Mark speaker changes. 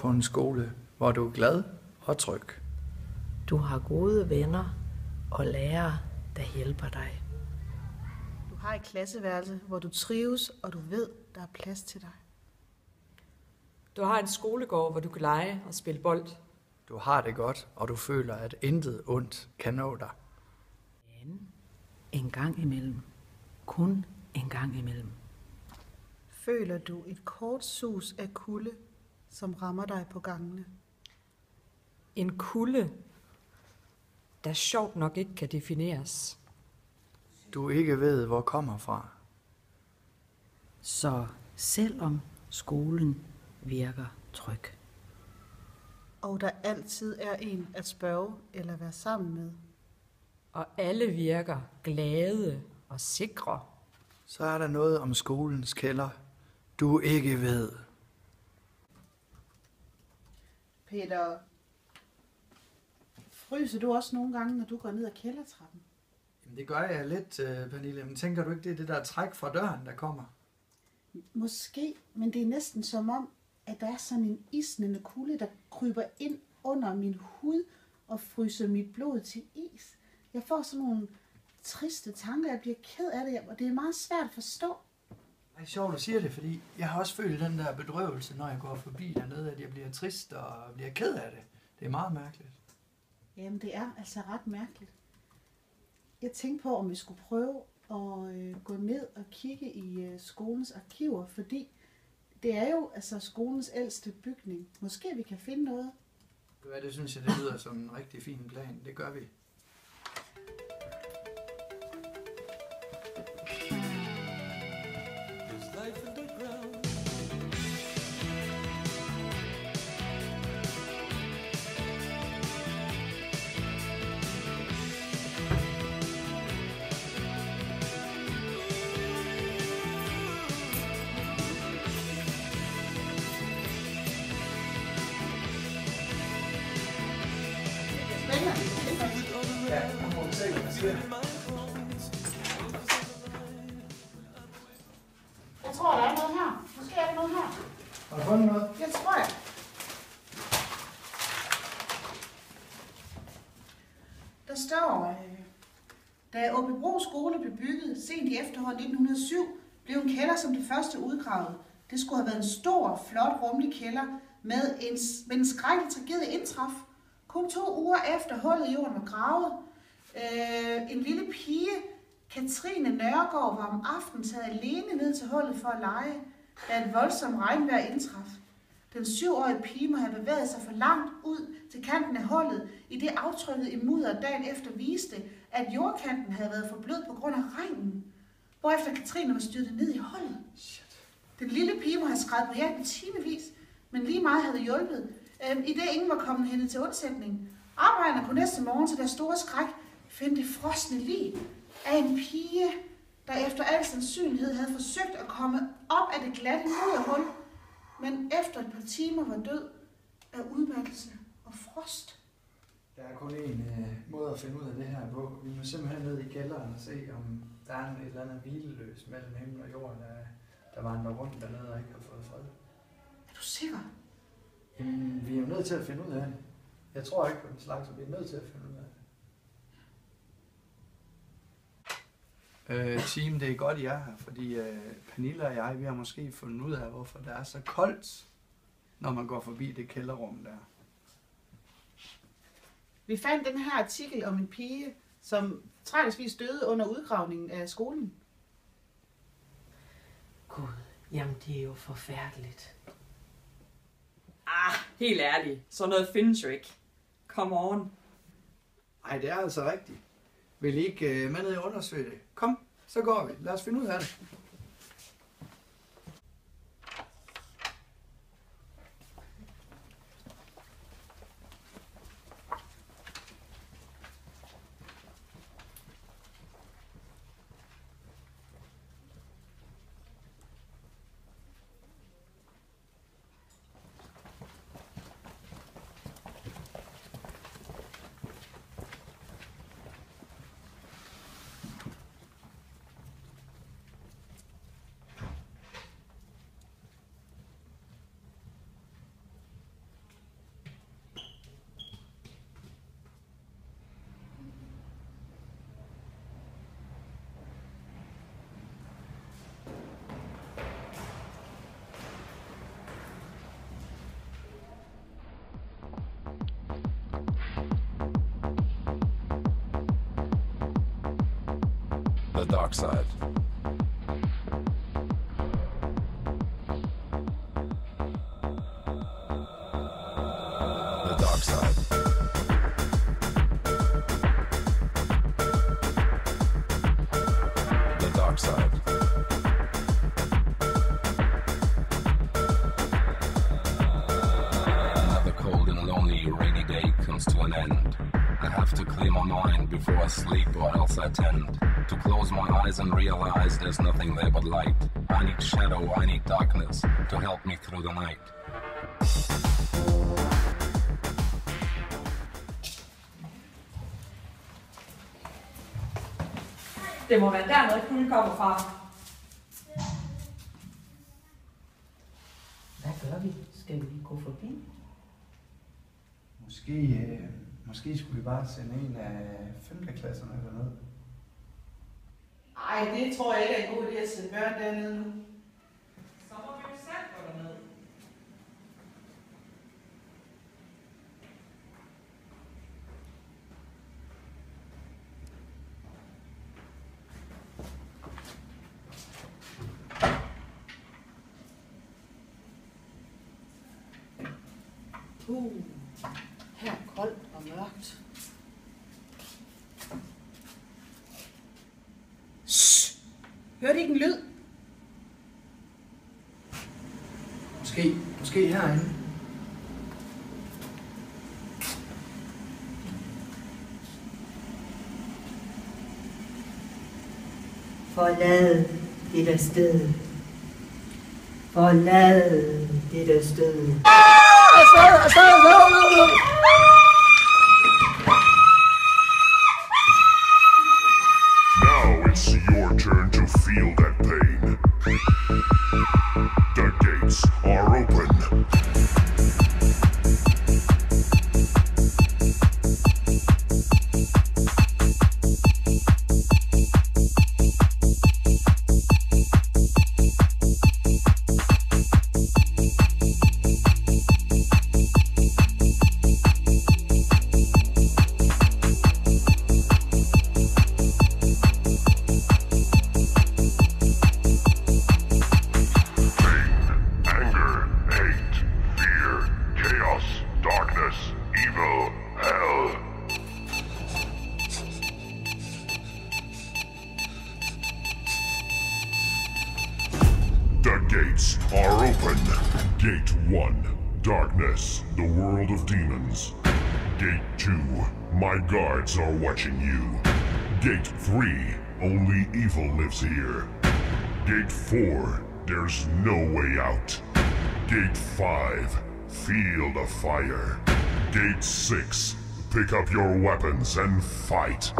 Speaker 1: på en skole, hvor du er glad og tryg.
Speaker 2: Du har gode venner og lærere, der hjælper dig.
Speaker 3: Du har et klasseværelse, hvor du trives, og du ved, der er plads til dig.
Speaker 4: Du har en skolegård, hvor du kan lege og spille bold.
Speaker 1: Du har det godt, og du føler, at intet ondt kan nå dig.
Speaker 2: Men en gang imellem. Kun en gang imellem.
Speaker 3: Føler du et kort sus af kulde, som rammer dig på gangene?
Speaker 4: En kulde, der sjovt nok ikke kan defineres.
Speaker 1: Du ikke ved, hvor kommer fra.
Speaker 2: Så selvom skolen virker tryg.
Speaker 3: Og der altid er en at spørge eller være sammen med.
Speaker 4: Og alle virker glade og sikre.
Speaker 1: Så er der noget om skolens kælder, du ikke ved.
Speaker 3: Peter, fryser du også nogle gange, når du går ned ad kældertrappen?
Speaker 1: Jamen, det gør jeg lidt, Pernille. Men tænker du ikke, det er det der træk fra døren, der kommer?
Speaker 3: Måske, men det er næsten som om, at der er sådan en isnende kulde, der kryber ind under min hud og fryser mit blod til is. Jeg får sådan nogle triste tanker, jeg bliver ked af det, og det er meget svært at forstå.
Speaker 1: Det er sjovt, du siger det, fordi jeg har også følt den der bedrøvelse, når jeg går forbi dernede, at jeg bliver trist og bliver ked af det. Det er meget mærkeligt.
Speaker 3: Jamen, det er altså ret mærkeligt. Jeg tænkte på, om vi skulle prøve at gå ned og kigge i skolens arkiver, fordi det er jo altså skolens ældste bygning. Måske vi kan finde noget.
Speaker 1: Det synes jeg, det lyder som en rigtig fin plan. Det gør vi. Ja, nu må vi se, hvad der sker.
Speaker 3: Jeg tror, der er noget her. Måske er der noget her.
Speaker 1: Har du fundet noget?
Speaker 3: Jeg tror jeg. Der står, da Åbybro skole blev bygget sent i efteråret 1907, blev en kælder som det første udgravet. Det skulle have været en stor, flot, rummelig kælder med en skrækkelig tragedie indtraf. Kun 2 uger efter hullet i jorden var gravet. En lille pige, Katrine Nørgaard, var om aftenen taget alene ned til hullet for at lege, da et voldsomt regnvejr indtraf. Den 7-årige pige må have bevæget sig for langt ud til kanten af hullet, i det aftrykket i mudder dagen efter viste, at jordkanten havde været for blød på grund af regnen, hvorefter Katrine var styrtet ned i hullet. Den lille pige må have skrevet på hjælp i timevis, men lige meget havde hjulpet, i det ingen var kommet hende til undsætning. Arbejderne kunne næste morgen til deres store skræk finde det frosne lig af en pige, der efter al sandsynlighed havde forsøgt at komme op af det glatte mudderhul, men efter et par timer var død af udmattelse og frost.
Speaker 1: Der er kun en måde at finde ud af det her på. Vi må simpelthen ned i kælderen og se, om der er et eller andet hvileløs mellem himmel og jord, der vandrer rundt dernede og ikke har fået fred.
Speaker 3: Er du sikker?
Speaker 1: Jamen, vi er jo nødt til at finde ud af det. Jeg tror ikke på den slags, så vi er nødt til at finde ud af det. Team, det er godt, I er her, fordi Pernille og jeg, vi har måske fundet ud af, hvorfor det er så koldt, når man går forbi det kælderrum der.
Speaker 3: Vi fandt den her artikel om en pige, som tragiskvis døde under udgravningen af skolen.
Speaker 2: Gud, jamen det er jo forfærdeligt.
Speaker 4: Helt ærligt. Sådan noget findes jo ikke. Come on.
Speaker 1: Ej, det er altså rigtigt. Vil I ikke med ned og undersøge det? Kom, så går vi. Lad os finde ud af det.
Speaker 5: The dark side. The dark side. The dark side. Another cold and lonely rainy day comes to an end. I have to clear my mind before I sleep or else I tend to close my eyes and realize there's nothing there but light. I need shadow, I need darkness to help me through the night.
Speaker 4: Det må være dernede, kulden kommer fra.
Speaker 2: Hvad gør vi? Skal vi gå forbi?
Speaker 1: Måske skulle vi bare sende en af 5. klasserne derned.
Speaker 3: Ej, det tror jeg ikke er en god idé at sætte børn dernede nu.
Speaker 4: Så må vi jo selv gå derned.
Speaker 2: Her er koldt og mørkt.
Speaker 3: Shh! Hørte I ikke en lyd?
Speaker 1: Måske herinde.
Speaker 6: Forlad dette sted. Forlad dette sted.
Speaker 7: Now it's your turn to feel that pain. The gates are open. The gates are open. Gate 1, darkness, the world of demons. Gate 2, my guards are watching you. Gate 3, only evil lives here. Gate 4, there's no way out. Gate 5, feel the fire. Gate 6, pick up your weapons and fight.